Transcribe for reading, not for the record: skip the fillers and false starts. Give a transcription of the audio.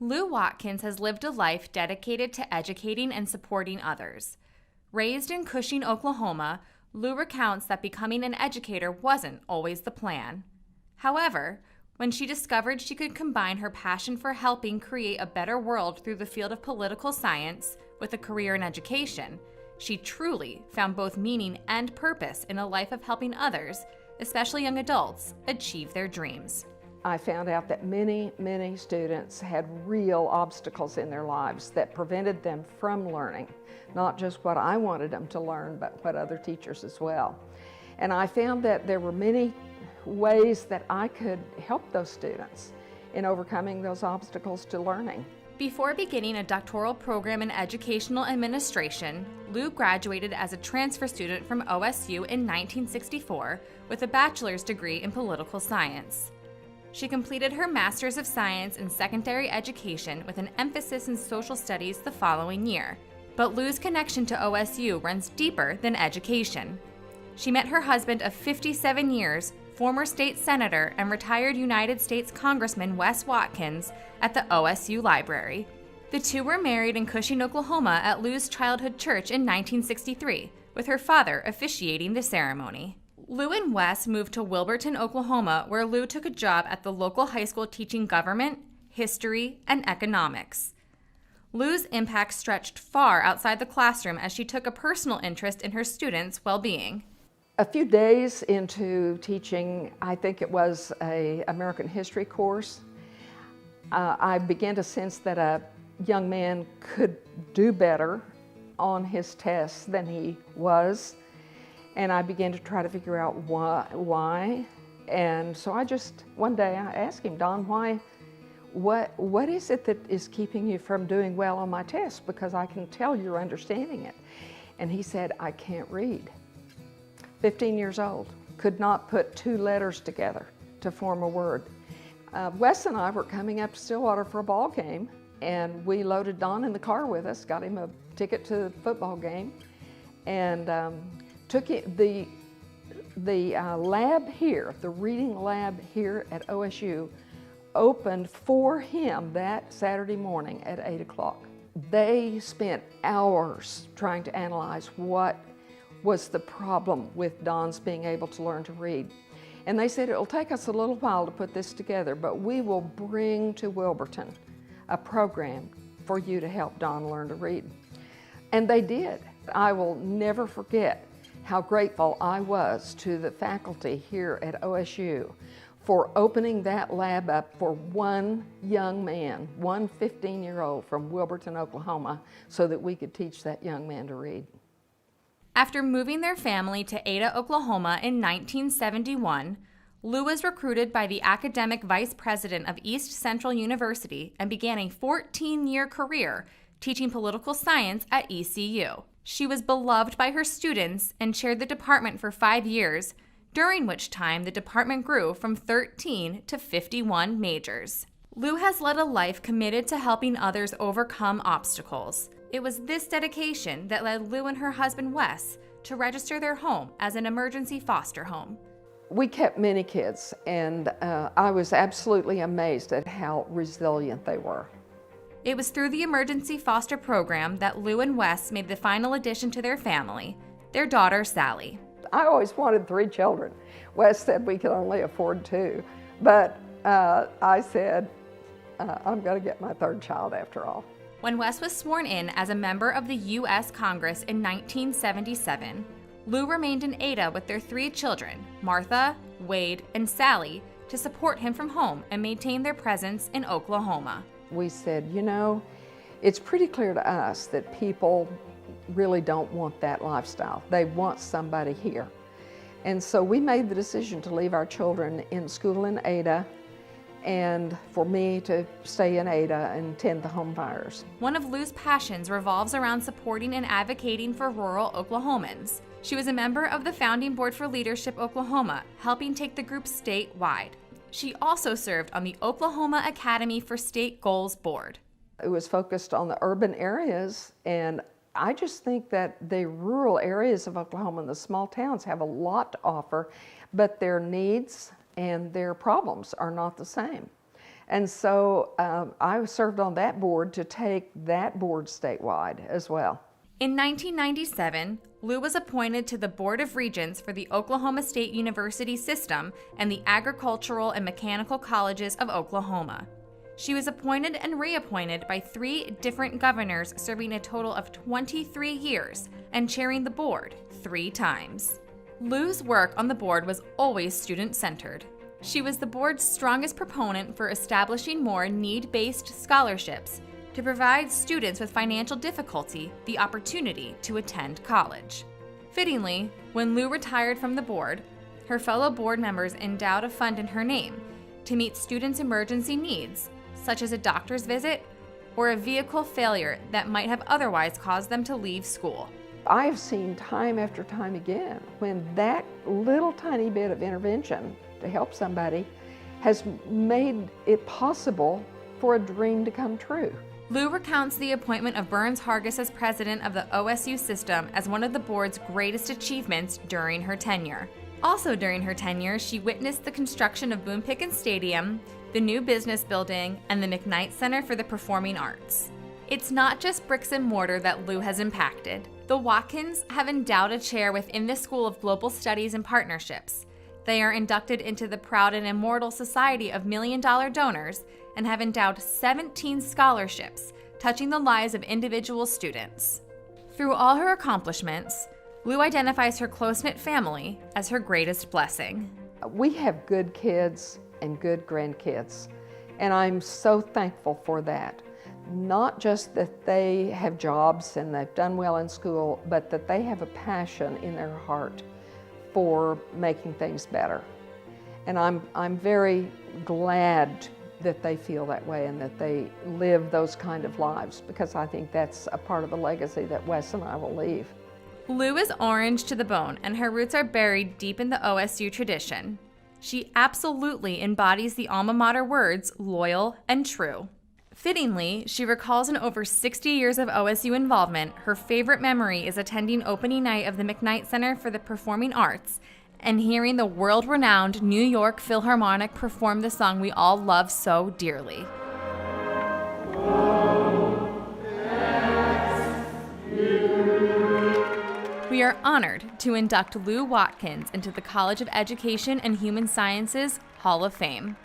Lou Watkins has lived a life dedicated to educating and supporting others. Raised in Cushing, Oklahoma, Lou recounts that becoming an educator wasn't always the plan. However, when she discovered she could combine her passion for helping create a better world through the field of political science with a career in education, she truly found both meaning and purpose in a life of helping others, especially young adults, achieve their dreams. I found out that many students had real obstacles in their lives that prevented them from learning, not just what I wanted them to learn, but what other teachers as well. And I found that there were many ways that I could help those students in overcoming those obstacles to learning. Before beginning a doctoral program in educational administration, Lou graduated as a transfer student from OSU in 1964 with a bachelor's degree in political science. She completed her Master's of Science in Secondary Education with an emphasis in social studies the following year. But Lou's connection to OSU runs deeper than education. She met her husband of 57 years, former state senator and retired United States Congressman Wes Watkins, at the OSU Library. The two were married in Cushing, Oklahoma at Lou's childhood church in 1963, with her father officiating the ceremony. Lou and Wes moved to Wilburton, Oklahoma, where Lou took a job at the local high school teaching government, history, and economics. Lou's impact stretched far outside the classroom as she took a personal interest in her students' well-being. A few days into teaching, I think it was an American history course, I began to sense that a young man could do better on his tests than he was. And I began to try to figure out why. And so one day I asked him, Don, what is it that is keeping you from doing well on my test? Because I can tell you're understanding it. And he said, I can't read. 15 years old, could not put two letters together to form a word. Wes and I were coming up to Stillwater for a ball game, and we loaded Don in the car with us, got him a ticket to the football game, and took it, the lab here, the reading lab here at OSU, opened for him that Saturday morning at 8 o'clock. They spent hours trying to analyze what was the problem with Don's being able to learn to read. And they said, it'll take us a little while to put this together, but we will bring to Wilburton a program for you to help Don learn to read. And they did. I will never forget how grateful I was to the faculty here at OSU for opening that lab up for one young man, one 15-year-old from Wilburton, Oklahoma, so that we could teach that young man to read. After moving their family to Ada, Oklahoma in 1971, Lou was recruited by the academic vice president of East Central University and began a 14-year career teaching political science at ECU. She was beloved by her students and chaired the department for 5 years, during which time the department grew from 13 to 51 majors. Lou has led a life committed to helping others overcome obstacles. It was this dedication that led Lou and her husband Wes to register their home as an emergency foster home. We kept many kids, and I was absolutely amazed at how resilient they were. It was through the emergency foster program that Lou and Wes made the final addition to their family, their daughter Sally. I always wanted 3 children. Wes said we could only afford 2, but I said, I'm going to get my 3rd child after all. When Wes was sworn in as a member of the U.S. Congress in 1977, Lou remained in Ada with their 3 children, Martha, Wade, and Sally, to support him from home and maintain their presence in Oklahoma. We said, you know, it's pretty clear to us that people really don't want that lifestyle. They want somebody here. And so we made the decision to leave our children in school in Ada and for me to stay in Ada and tend the home fires. One of Lou's passions revolves around supporting and advocating for rural Oklahomans. She was a member of the Founding Board for Leadership Oklahoma, helping take the group statewide. She also served on the Oklahoma Academy for State Goals Board. It was focused on the urban areas, and I just think that the rural areas of Oklahoma and the small towns have a lot to offer, but their needs and their problems are not the same. And so I served on that board to take that board statewide as well. In 1997, Lou was appointed to the Board of Regents for the Oklahoma State University System and the Agricultural and Mechanical Colleges of Oklahoma. She was appointed and reappointed by 3 different governors, serving a total of 23 years and chairing the board 3 times. Lou's work on the board was always student-centered. She was the board's strongest proponent for establishing more need-based scholarships to provide students with financial difficulty the opportunity to attend college. Fittingly, when Lou retired from the board, her fellow board members endowed a fund in her name to meet students' emergency needs, such as a doctor's visit or a vehicle failure that might have otherwise caused them to leave school. I've seen time after time again when that little tiny bit of intervention to help somebody has made it possible for a dream to come true. Lou recounts the appointment of Burns Hargis as president of the OSU system as one of the board's greatest achievements during her tenure. Also during her tenure, she witnessed the construction of Boone Pickens Stadium, the new business building, and the McKnight Center for the Performing Arts. It's not just bricks and mortar that Lou has impacted. The Watkins have endowed a chair within the School of Global Studies and Partnerships. They are inducted into the proud and immortal Society of $1 Million Donors and have endowed 17 scholarships, touching the lives of individual students. Through all her accomplishments, Lou identifies her close-knit family as her greatest blessing. We have good kids and good grandkids, and I'm so thankful for that. Not just that they have jobs and they've done well in school, but that they have a passion in their heart for making things better. And I'm very glad that they feel that way and that they live those kind of lives, because I think that's a part of the legacy that Wes and I will leave. Lou is orange to the bone, and her roots are buried deep in the OSU tradition. She absolutely embodies the alma mater words, loyal and true. Fittingly, she recalls in over 60 years of OSU involvement, her favorite memory is attending opening night of the McKnight Center for the Performing Arts and hearing the world-renowned New York Philharmonic perform the song we all love so dearly. We are honored to induct Lou Watkins into the College of Education and Human Sciences Hall of Fame.